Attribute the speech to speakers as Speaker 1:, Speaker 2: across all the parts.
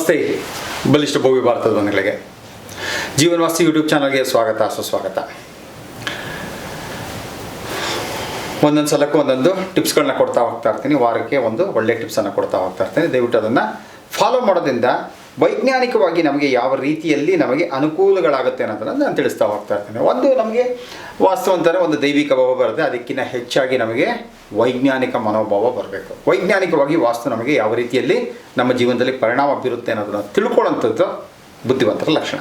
Speaker 1: ನಮಸ್ತೆ ಬಲಿಷ್ಠ ಭವ್ಯ ಭಾರತದ ಬಂಧುಗಳಿಗೆ ಜೀವನವಾಸ್ತು ಯೂಟ್ಯೂಬ್ ಚಾನಲ್ಗೆ ಸ್ವಾಗತ ಸುಸ್ವಾಗತ. ಒಂದೊಂದು ಸಲಕ್ಕೂ ಒಂದೊಂದು ಟಿಪ್ಸ್ಗಳನ್ನ ಕೊಡ್ತಾ ಹೋಗ್ತಾ ಇರ್ತೀನಿ. ವಾರಕ್ಕೆ ಒಂದು ಒಳ್ಳೆ ಟಿಪ್ಸನ್ನು ಕೊಡ್ತಾ ಹೋಗ್ತಾ ಇರ್ತೀನಿ. ದಯವಿಟ್ಟು ಅದನ್ನು ಫಾಲೋ ಮಾಡೋದ್ರಿಂದ ವೈಜ್ಞಾನಿಕವಾಗಿ ನಮಗೆ ಯಾವ ರೀತಿಯಲ್ಲಿ ನಮಗೆ ಅನುಕೂಲಗಳಾಗುತ್ತೆ ಅನ್ನೋದನ್ನು ನಾನು ತಿಳಿಸ್ತಾ ಹೋಗ್ತಾ ಇರ್ತೀನಿ. ಒಂದು ನಮಗೆ ವಾಸ್ತು ಅಂತಾರೆ ಒಂದು ದೈವಿಕ ಭಾವ ಬರುತ್ತೆ, ಅದಕ್ಕಿಂತ ಹೆಚ್ಚಾಗಿ ನಮಗೆ ವೈಜ್ಞಾನಿಕ ಮನೋಭಾವ ಬರಬೇಕು. ವೈಜ್ಞಾನಿಕವಾಗಿ ವಾಸ್ತು ನಮಗೆ ಯಾವ ರೀತಿಯಲ್ಲಿ ನಮ್ಮ ಜೀವನದಲ್ಲಿ ಪರಿಣಾಮ ಬೀರುತ್ತೆ ಅನ್ನೋದನ್ನು ತಿಳ್ಕೊಳ್ಳೋಂಥದ್ದು ಬುದ್ಧಿವಂತರ ಲಕ್ಷಣ.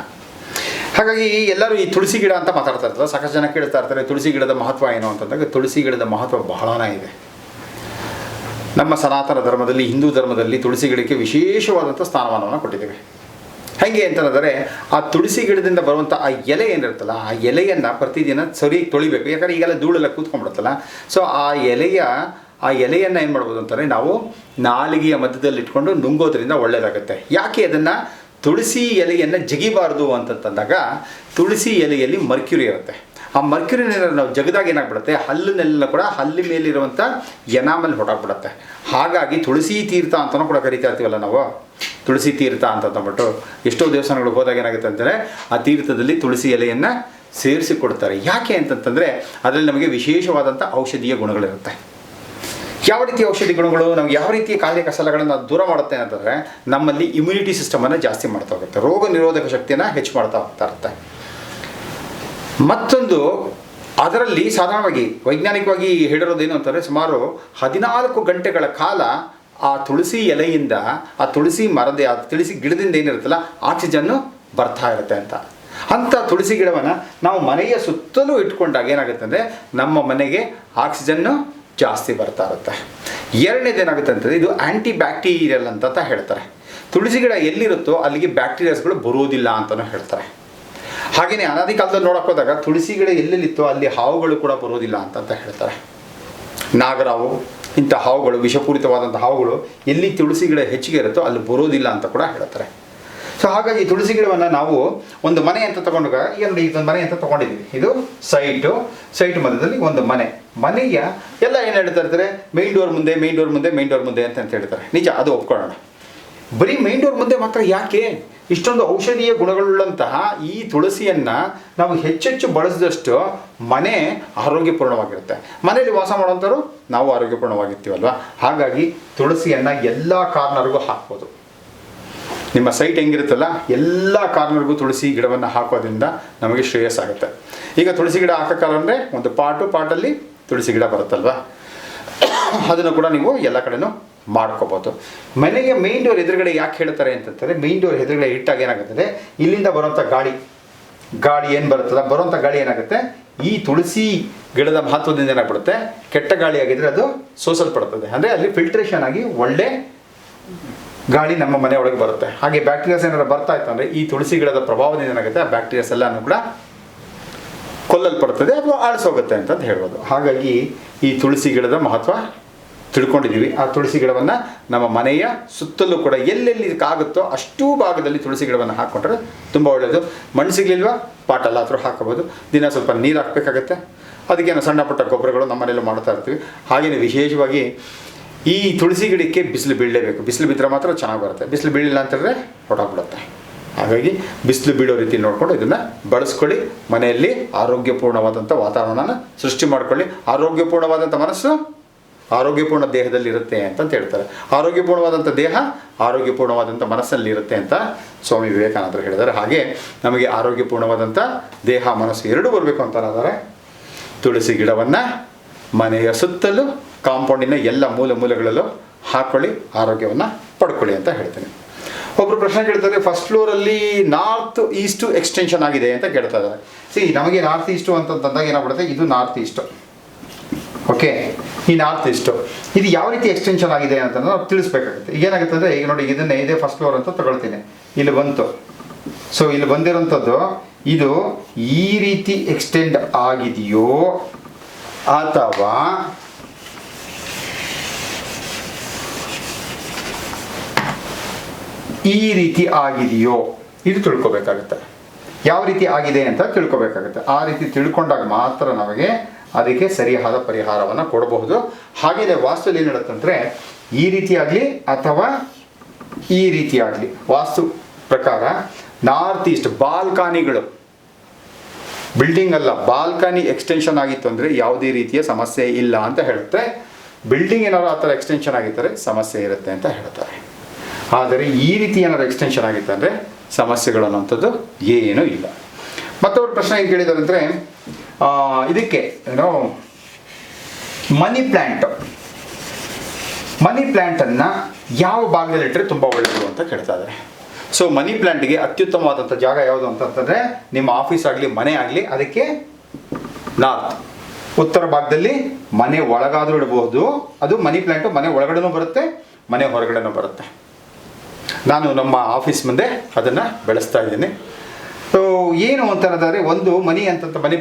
Speaker 1: ಹಾಗಾಗಿ ಎಲ್ಲರೂ ಈ ತುಳಸಿ ಗಿಡ ಅಂತ ಮಾತಾಡ್ತಾ ಇರ್ತಾರೆ. ಸಾಕಷ್ಟು ಜನ ಕೇಳ್ತಾ ಇರ್ತಾರೆ ತುಳಸಿ ಗಿಡದ ಮಹತ್ವ ಏನು ಅಂತಂದಾಗ, ತುಳಸಿ ಗಿಡದ ಮಹತ್ವ ಬಹಳನೇ ಇದೆ. ನಮ್ಮ ಸನಾತನ ಧರ್ಮದಲ್ಲಿ, ಹಿಂದೂ ಧರ್ಮದಲ್ಲಿ ತುಳಸಿ ಗಿಡಕ್ಕೆ ವಿಶೇಷವಾದಂಥ ಸ್ಥಾನಮಾನವನ್ನು ಕೊಟ್ಟಿದ್ದೇವೆ. ಹೇಗೆ ಅಂತಂದರೆ, ಆ ತುಳಸಿ ಗಿಡದಿಂದ ಬರುವಂಥ ಆ ಎಲೆ ಏನಿರುತ್ತಲ್ಲ, ಆ ಎಲೆಯನ್ನು ಪ್ರತಿದಿನ ಸರಿ ತೊಳಿಬೇಕು. ಯಾಕಂದರೆ ಈಗೆಲ್ಲ ಧೂಳೆಲ್ಲ ಕೂತ್ಕೊಂಡ್ಬಿಡುತ್ತಲ್ಲ. ಸೊ ಆ ಎಲೆಯನ್ನು ಏನು ಮಾಡ್ಬೋದು ಅಂತಾರೆ, ನಾವು ನಾಲಿಗೆಯ ಮಧ್ಯದಲ್ಲಿ ಇಟ್ಕೊಂಡು ನುಂಗೋದ್ರಿಂದ ಒಳ್ಳೆಯದಾಗುತ್ತೆ. ಯಾಕೆ ಅದನ್ನು ತುಳಸಿ ಎಲೆಯನ್ನು ಜಗಿಬಾರ್ದು ಅಂತಂದಾಗ, ತುಳಸಿ ಎಲೆಯಲ್ಲಿ ಮರ್ಕ್ಯುರಿ ಇರುತ್ತೆ. ಆ ಮರ್ಕ್ಯುರಿನ ನಾವು ಜಗದಾಗ ಏನಾಗ್ಬಿಡುತ್ತೆ, ಹಲ್ಲಿನೆಲ್ಲ ಕೂಡ ಹಲ್ಲಿ ಮೇಲಿರುವಂಥ ಎನಾಮಲ್ ಹೊರಟಾಗ್ಬಿಡುತ್ತೆ. ಹಾಗಾಗಿ ತುಳಸಿ ತೀರ್ಥ ಅಂತಲೂ ಕೂಡ ಕರಿತಾ ಇರ್ತೀವಲ್ಲ ನಾವು, ತುಳಸಿ ತೀರ್ಥ ಅಂತಂದ್ಬಿಟ್ಟು ಎಷ್ಟೋ ದೇವಸ್ಥಾನಗಳು ಹೋದಾಗ ಏನಾಗುತ್ತೆ ಅಂತಂದರೆ, ಆ ತೀರ್ಥದಲ್ಲಿ ತುಳಸಿ ಎಲೆಯನ್ನು ಸೇರಿಸಿ ಕೊಡ್ತಾರೆ. ಯಾಕೆ ಅಂತಂತಂದರೆ ಅದರಲ್ಲಿ ನಮಗೆ ವಿಶೇಷವಾದಂಥ ಔಷಧೀಯ ಗುಣಗಳಿರುತ್ತೆ. ಯಾವ ರೀತಿಯ ಔಷಧಿ ಗುಣಗಳು, ನಮ್ಗೆ ಯಾವ ರೀತಿಯ ಕಾಯಿಲೆ ಕಸಲಗಳನ್ನು ದೂರ ಮಾಡುತ್ತೆ ಅಂತಂದರೆ, ನಮ್ಮಲ್ಲಿ ಇಮ್ಯುನಿಟಿ ಸಿಸ್ಟಮನ್ನು ಜಾಸ್ತಿ ಮಾಡ್ತಾ ಹೋಗುತ್ತೆ, ರೋಗ ನಿರೋಧಕ ಶಕ್ತಿಯನ್ನು ಹೆಚ್ಚು ಮಾಡ್ತಾ ಹೋಗ್ತಾ ಇರುತ್ತೆ. ಮತ್ತೊಂದು ಅದರಲ್ಲಿ ಸಾಧಾರಣವಾಗಿ ವೈಜ್ಞಾನಿಕವಾಗಿ ಹೇಳಿರೋದೇನು ಅಂತಂದರೆ, ಸುಮಾರು 14 ಗಂಟೆಗಳ ಕಾಲ ಆ ತುಳಸಿ ಎಲೆಯಿಂದ, ಆ ತುಳಸಿ ಮರದ, ಆ ತುಳಸಿ ಗಿಡದಿಂದ ಏನಿರುತ್ತಲ್ಲ ಆಕ್ಸಿಜನ್ನು ಬರ್ತಾ ಇರುತ್ತೆ ಅಂತ. ಅಂಥ ತುಳಸಿ ಗಿಡವನ್ನು ನಾವು ಮನೆಯ ಸುತ್ತಲೂ ಇಟ್ಕೊಂಡಾಗ ಏನಾಗುತ್ತೆ ಅಂದರೆ, ನಮ್ಮ ಮನೆಗೆ ಆಕ್ಸಿಜನ್ನು ಜಾಸ್ತಿ ಬರ್ತಾ ಇರುತ್ತೆ. ಎರಡನೇದೇನಾಗುತ್ತೆ ಅಂತಂದರೆ, ಇದು ಆ್ಯಂಟಿ ಬ್ಯಾಕ್ಟೀರಿಯಲ್ ಅಂತ ಹೇಳ್ತಾರೆ. ತುಳಸಿ ಗಿಡ ಎಲ್ಲಿರುತ್ತೋ ಅಲ್ಲಿಗೆ ಬ್ಯಾಕ್ಟೀರಿಯಾಸ್ಗಳು ಬರೋದಿಲ್ಲ ಅಂತಲೂ ಹೇಳ್ತಾರೆ. ಹಾಗೆಯೇ ಅನಾದಿ ಕಾಲದಲ್ಲಿ ನೋಡೋಕೆ ಹೋದಾಗ ತುಳಸಿ ಗಿಡ ಎಲ್ಲೆಲ್ಲಿತ್ತೋ ಅಲ್ಲಿ ಹಾವುಗಳು ಕೂಡ ಬರೋದಿಲ್ಲ ಅಂತ ಹೇಳ್ತಾರೆ. ನಾಗರಾವು, ಇಂಥ ಹಾವುಗಳು, ವಿಷಪೂರಿತವಾದಂಥ ಹಾವುಗಳು ಎಲ್ಲಿ ತುಳಸಿ ಗಿಡ ಹೆಚ್ಚಿಗೆ ಇರುತ್ತೋ ಅಲ್ಲಿ ಬರೋದಿಲ್ಲ ಅಂತ ಕೂಡ ಹೇಳ್ತಾರೆ. ಸೊ ಹಾಗಾಗಿ ತುಳಸಿ ಗಿಡವನ್ನು ನಾವು ಒಂದು ಮನೆ ಅಂತ ತಗೊಂಡಾಗ, ಈಗ ನೋಡಿ ಇದೊಂದು ಮನೆ ಅಂತ ತೊಗೊಂಡಿದ್ದೀವಿ, ಇದು ಸೈಟ್ ಮಧ್ಯದಲ್ಲಿ ಒಂದು ಮನೆಯ ಎಲ್ಲ ಏನು ಹೇಳ್ತಾ ಇರ್ತಾರೆ, ಮೇನ್ ಡೋರ್ ಮುಂದೆ ಅಂತ ಹೇಳ್ತಾರೆ. ನಿಜ, ಅದು ಒಪ್ಕೊಳ್ಳೋಣ. ಬರೀ ಮೇನ್ ಡೋರ್ ಮುಂದೆ ಮಾತ್ರ ಯಾಕೆ? ಇಷ್ಟೊಂದು ಔಷಧೀಯ ಗುಣಗಳುಳ್ಳಂತಹ ಈ ತುಳಸಿಯನ್ನು ನಾವು ಹೆಚ್ಚೆಚ್ಚು ಬಳಸಿದಷ್ಟು ಮನೆ ಆರೋಗ್ಯಪೂರ್ಣವಾಗಿರುತ್ತೆ. ಮನೆಯಲ್ಲಿ ವಾಸ ಮಾಡುವಂಥವ್ರು ನಾವು ಆರೋಗ್ಯಪೂರ್ಣವಾಗಿರ್ತೀವಲ್ವ. ಹಾಗಾಗಿ ತುಳಸಿಯನ್ನು ಎಲ್ಲ ಕಾರ್ನರ್ಗೂ ಹಾಕ್ಬೋದು. ನಿಮ್ಮ ಸೈಟ್ ಹೆಂಗಿರುತ್ತಲ್ಲ, ಎಲ್ಲ ಕಾರ್ನರ್ಗೂ ತುಳಸಿ ಗಿಡವನ್ನು ಹಾಕೋದ್ರಿಂದ ನಮಗೆ ಶ್ರೇಯಸ್ಸಾಗುತ್ತೆ. ಈಗ ತುಳಸಿ ಗಿಡ ಹಾಕೋಕ್ಕಾಗಂದರೆ ಒಂದು ಪಾಟಲ್ಲಿ ತುಳಸಿ ಗಿಡ ಬರುತ್ತಲ್ವ, ಅದನ್ನು ಕೂಡ ನೀವು ಎಲ್ಲ ಕಡೆನೂ ಮಾಡ್ಕೋಬೋದು. ಮನೆಯ ಮೇನ್ ಡೋರ್ ಎದುರುಗಡೆ ಯಾಕೆ ಹೇಳ್ತಾರೆ ಅಂತಂದರೆ, ಮೇನ್ ಡೋರ್ ಎದುರುಗಡೆ ಇಟ್ಟಾಗ ಏನಾಗುತ್ತದೆ, ಇಲ್ಲಿಂದ ಬರುವಂಥ ಗಾಳಿ ಏನು ಬರುತ್ತಲ್ಲ, ಬರುವಂಥ ಗಾಳಿ ಏನಾಗುತ್ತೆ, ಈ ತುಳಸಿ ಗಿಡದ ಮಹತ್ವದಿಂದ ಏನಾಗ್ಬಿಡುತ್ತೆ, ಕೆಟ್ಟ ಗಾಳಿ ಆಗಿದ್ರೆ ಅದು ಸೋಸಲ್ಪಡುತ್ತದೆ. ಅಂದರೆ ಅಲ್ಲಿ ಫಿಲ್ಟ್ರೇಷನ್ ಆಗಿ ಒಳ್ಳೆ ಗಾಳಿ ನಮ್ಮ ಮನೆ ಒಳಗೆ ಬರುತ್ತೆ. ಹಾಗೆ ಬ್ಯಾಕ್ಟೀರಿಯಾಸ್ ಏನಾದ್ರು ಬರ್ತಾ ಇತ್ತು ಅಂದರೆ, ಈ ತುಳಸಿ ಗಿಡದ ಪ್ರಭಾವದಿಂದ ಏನಾಗುತ್ತೆ, ಆ ಬ್ಯಾಕ್ಟೀರಿಯಾಸ್ ಎಲ್ಲನೂ ಕೂಡ ಕೊಲ್ಲಲ್ಪಡುತ್ತದೆ ಅಥವಾ ಆಳಿಸೋಗುತ್ತೆ ಅಂತ ಹೇಳ್ಬೋದು. ಹಾಗಾಗಿ ಈ ತುಳಸಿ ಗಿಡದ ಮಹತ್ವ ತಿಳ್ಕೊಂಡಿದ್ದೀವಿ. ಆ ತುಳಸಿ ಗಿಡವನ್ನು ನಮ್ಮ ಮನೆಯ ಸುತ್ತಲೂ ಕೂಡ ಎಲ್ಲೆಲ್ಲಿ ಆಗುತ್ತೋ ಅಷ್ಟೂ ಭಾಗದಲ್ಲಿ ತುಳಸಿ ಗಿಡವನ್ನು ಹಾಕ್ಕೊಂಡ್ರೆ ತುಂಬ ಒಳ್ಳೆಯದು. ಮಣ್ಣು ಸಿಗಲಿಲ್ವಾ, ಪಾಟಲ್ಲ ಹತ್ರ ಹಾಕೋಬೋದು. ದಿನ ಸ್ವಲ್ಪ ನೀರು ಹಾಕಬೇಕಾಗತ್ತೆ. ಅದಕ್ಕೇನು ಸಣ್ಣ ಪುಟ್ಟ ಗೊಬ್ಬರಗಳು ನಮ್ಮ ಮನೆಯಲ್ಲೂ ಮಾಡ್ತಾ ಇರ್ತೀವಿ. ಹಾಗೆಯೇ ವಿಶೇಷವಾಗಿ ಈ ತುಳಸಿ ಗಿಡಕ್ಕೆ ಬಿಸಿಲು ಬೀಳಲೇಬೇಕು. ಬಿಸಿಲು ಬಿದ್ದರೆ ಮಾತ್ರ ಚೆನ್ನಾಗಿ ಬರುತ್ತೆ. ಬಿಸಿಲು ಬೀಳಿಲ್ಲ ಅಂತಂದರೆ ಹೊರಟೋಗ್ಬಿಡುತ್ತೆ. ಹಾಗಾಗಿ ಬಿಸಿಲು ಬೀಳೋ ರೀತಿ ನೋಡಿಕೊಂಡು ಇದನ್ನು ಬಳಸ್ಕೊಳ್ಳಿ. ಮನೆಯಲ್ಲಿ ಆರೋಗ್ಯಪೂರ್ಣವಾದಂಥ ವಾತಾವರಣನ ಸೃಷ್ಟಿ ಮಾಡ್ಕೊಳ್ಳಿ. ಆರೋಗ್ಯಪೂರ್ಣವಾದಂಥ ಮನಸ್ಸು ಆರೋಗ್ಯಪೂರ್ಣ ದೇಹದಲ್ಲಿ ಇರುತ್ತೆ ಅಂತ ಹೇಳ್ತಾರೆ. ಆರೋಗ್ಯಪೂರ್ಣವಾದಂಥ ದೇಹ ಆರೋಗ್ಯಪೂರ್ಣವಾದಂಥ ಮನಸ್ಸಲ್ಲಿ ಇರುತ್ತೆ ಅಂತ ಸ್ವಾಮಿ ವಿವೇಕಾನಂದರು ಹೇಳಿದ್ದಾರೆ. ಹಾಗೆ ನಮಗೆ ಆರೋಗ್ಯಪೂರ್ಣವಾದಂಥ ದೇಹ ಮನಸ್ಸು ಎರಡೂ ಬರಬೇಕು ಅಂತ ಹೇಳಿದರೆ, ತುಳಸಿ ಗಿಡವನ್ನು ಮನೆಯ ಸುತ್ತಲೂ ಕಾಂಪೌಂಡಿನ ಎಲ್ಲ ಮೂಲೆಗಳಲ್ಲೂ ಹಾಕ್ಕೊಳ್ಳಿ, ಆರೋಗ್ಯವನ್ನು ಪಡ್ಕೊಳ್ಳಿ ಅಂತ ಹೇಳ್ತೀನಿ. ಒಬ್ಬರು ಪ್ರಶ್ನೆ ಕೇಳ್ತಾರೆ, ಫಸ್ಟ್ ಫ್ಲೋರಲ್ಲಿ ನಾರ್ತ್ ಈಸ್ಟು ಎಕ್ಸ್ಟೆನ್ಷನ್ ಆಗಿದೆ ಅಂತ ಕೇಳ್ತಾ ಇದ್ದಾರೆ. ನಮಗೆ ನಾರ್ತ್ ಈಸ್ಟು ಅಂತಂದಾಗ ಏನಾಗ್ಬಿಡುತ್ತೆ, ಇದು ನಾರ್ತ್ ಈಸ್ಟು. ಓಕೆ, ಈ ನಾರ್ತ್ ಈಸ್ಟು ಇದು ಯಾವ ರೀತಿ ಎಕ್ಸ್ಟೆನ್ಷನ್ ಆಗಿದೆ ಅಂತ ನಾವು ತಿಳಿಸ್ಬೇಕಾಗುತ್ತೆ. ಈಗ ಏನಾಗುತ್ತೆ ಅಂದರೆ, ಈಗ ನೋಡಿ ಇದನ್ನೇ ಇದೇ ಫಸ್ಟ್ ಫ್ಲೋರ್ ಅಂತ ತಗೊಳ್ತೀನಿ, ಇಲ್ಲಿ ಬಂತು. ಸೊ ಇಲ್ಲಿ ಬಂದಿರೋಂಥದ್ದು ಇದು ಈ ರೀತಿ ಎಕ್ಸ್ಟೆಂಡ್ ಆಗಿದೆಯೋ ಅಥವಾ ಈ ರೀತಿ ಆಗಿದೆಯೋ ಇದು ತಿಳ್ಕೊಬೇಕಾಗುತ್ತೆ. ಯಾವ ರೀತಿ ಆಗಿದೆ ಅಂತ ತಿಳ್ಕೊಬೇಕಾಗುತ್ತೆ. ಆ ರೀತಿ ತಿಳ್ಕೊಂಡಾಗ ಮಾತ್ರ ನಮಗೆ ಅದಕ್ಕೆ ಸರಿಯಾದ ಪರಿಹಾರವನ್ನು ಕೊಡಬಹುದು. ಹಾಗೆಯೇ ವಾಸ್ತುದಲ್ಲಿ ಏನು ಹೇಳುತ್ತಂದರೆ, ಈ ರೀತಿಯಾಗಲಿ ಅಥವಾ ಈ ರೀತಿಯಾಗಲಿ ವಾಸ್ತು ಪ್ರಕಾರ ನಾರ್ತ್ ಈಸ್ಟ್ ಬಾಲ್ಕನಿಗಳು, ಬಿಲ್ಡಿಂಗ್ ಅಲ್ಲ ಬಾಲ್ಕನಿ ಎಕ್ಸ್ಟೆನ್ಷನ್ ಆಗಿತ್ತು ಅಂದರೆ ಯಾವುದೇ ರೀತಿಯ ಸಮಸ್ಯೆ ಇಲ್ಲ ಅಂತ ಹೇಳುತ್ತೆ. ಬಿಲ್ಡಿಂಗ್ ಏನಾದ್ರು ಆ ಥರ ಎಕ್ಸ್ಟೆನ್ಷನ್ ಆಗಿದ್ದರೆ ಸಮಸ್ಯೆ ಇರುತ್ತೆ ಅಂತ ಹೇಳ್ತಾರೆ. ಆದರೆ ಈ ರೀತಿ ಏನಾದ್ರು ಎಕ್ಸ್ಟೆನ್ಷನ್ ಆಗಿತ್ತು ಅಂದರೆ ಸಮಸ್ಯೆಗಳು ಅನ್ನೋಂಥದ್ದು ಏನೂ ಇಲ್ಲ. ಮತ್ತೊಬ್ಬರು ಪ್ರಶ್ನೆ ಏನು ಕೇಳಿದ್ದಾರೆ ಅಂದರೆ ಇದಕ್ಕೆ ಏನೋ ಮನಿ ಪ್ಲ್ಯಾಂಟನ್ನು ಯಾವ ಭಾಗದಲ್ಲಿಟ್ಟರೆ ತುಂಬ ಒಳ್ಳೆಯದು ಅಂತ ಕೇಳ್ತಾ ಇದ್ದಾರೆ. ಸೊ ಮನಿ ಪ್ಲ್ಯಾಂಟ್ಗೆ ಅತ್ಯುತ್ತಮವಾದಂಥ ಜಾಗ ಯಾವುದು ಅಂತಂದರೆ ನಿಮ್ಮ ಆಫೀಸ್ ಆಗಲಿ ಮನೆ ಆಗಲಿ ಅದಕ್ಕೆ ನಾರ್ತ್ ಉತ್ತರ ಭಾಗದಲ್ಲಿ ಮನೆ ಒಳಗಾದರೂ ಇಡಬಹುದು. ಅದು ಮನಿ ಪ್ಲ್ಯಾಂಟು ಮನೆ ಒಳಗಡೆನೂ ಬರುತ್ತೆ, ಮನೆ ಹೊರಗಡೆನೂ ಬರುತ್ತೆ. ನಾನು ನಮ್ಮ ಆಫೀಸ್ ಮುಂದೆ ಅದನ್ನು ಬೆಳೆಸ್ತಾ ಇದ್ದೀನಿ. ಸೊ ಏನು ಅಂತಂದರೆ ಒಂದು ಮನಿ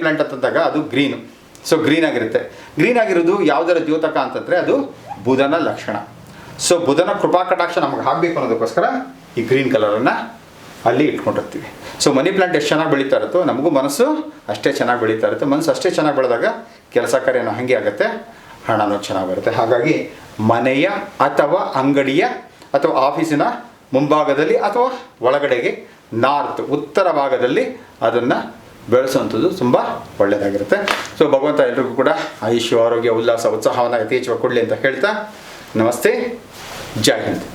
Speaker 1: ಪ್ಲ್ಯಾಂಟ್ ಅಂತಂದಾಗ ಅದು ಗ್ರೀನು. ಸೊ ಗ್ರೀನ್ ಆಗಿರುತ್ತೆ. ಗ್ರೀನ್ ಆಗಿರೋದು ಯಾವುದರ ದ್ಯೋತಕ ಅಂತಂದರೆ ಅದು ಬುಧನ ಲಕ್ಷಣ. ಸೊ ಬುಧನ ಕೃಪಾ ಕಟಾಕ್ಷ ನಮಗೆ ಆಗಬೇಕು ಅನ್ನೋದಕ್ಕೋಸ್ಕರ ಈ ಗ್ರೀನ್ ಕಲರನ್ನು ಅಲ್ಲಿ ಇಟ್ಕೊಂಡಿರ್ತೀವಿ. ಸೊ ಮನಿ ಪ್ಲ್ಯಾಂಟ್ ಎಷ್ಟು ಚೆನ್ನಾಗಿ ಬೆಳೀತಾ ಇರುತ್ತೋ ನಮಗೂ ಮನಸ್ಸು ಅಷ್ಟೇ ಚೆನ್ನಾಗಿ ಬೆಳೀತಾ ಇರುತ್ತೆ. ಮನಸ್ಸು ಅಷ್ಟೇ ಚೆನ್ನಾಗಿ ಬೆಳೆದಾಗ ಕೆಲಸ ಕಾರ್ಯನೂ ಹಾಗೆ ಆಗುತ್ತೆ, ಹಣನೂ ಚೆನ್ನಾಗಿ ಬರುತ್ತೆ. ಹಾಗಾಗಿ ಮನೆಯ ಅಥವಾ ಅಂಗಡಿಯ ಅಥವಾ ಆಫೀಸಿನ ಮುಂಭಾಗದಲ್ಲಿ ಅಥವಾ ಒಳಗಡೆಗೆ ನಾರ್ತ್ ಉತ್ತರ ಭಾಗದಲ್ಲಿ ಅದನ್ನು ಬೆಳೆಸುವಂಥದ್ದು ತುಂಬ ಒಳ್ಳೆಯದಾಗಿರುತ್ತೆ. ಸೊ ಭಗವಂತ ಎಲ್ರಿಗೂ ಕೂಡ ಆಯುಷ್ಯ, ಆರೋಗ್ಯ, ಉಲ್ಲಾಸ, ಉತ್ಸಾಹವನ್ನು ಯಥೇಚ್ಛವಾಗಿ ಕೊಡಲಿ ಅಂತ ಹೇಳ್ತಾ ನಮಸ್ತೆ, ಜೈ ಹಿಂದ್.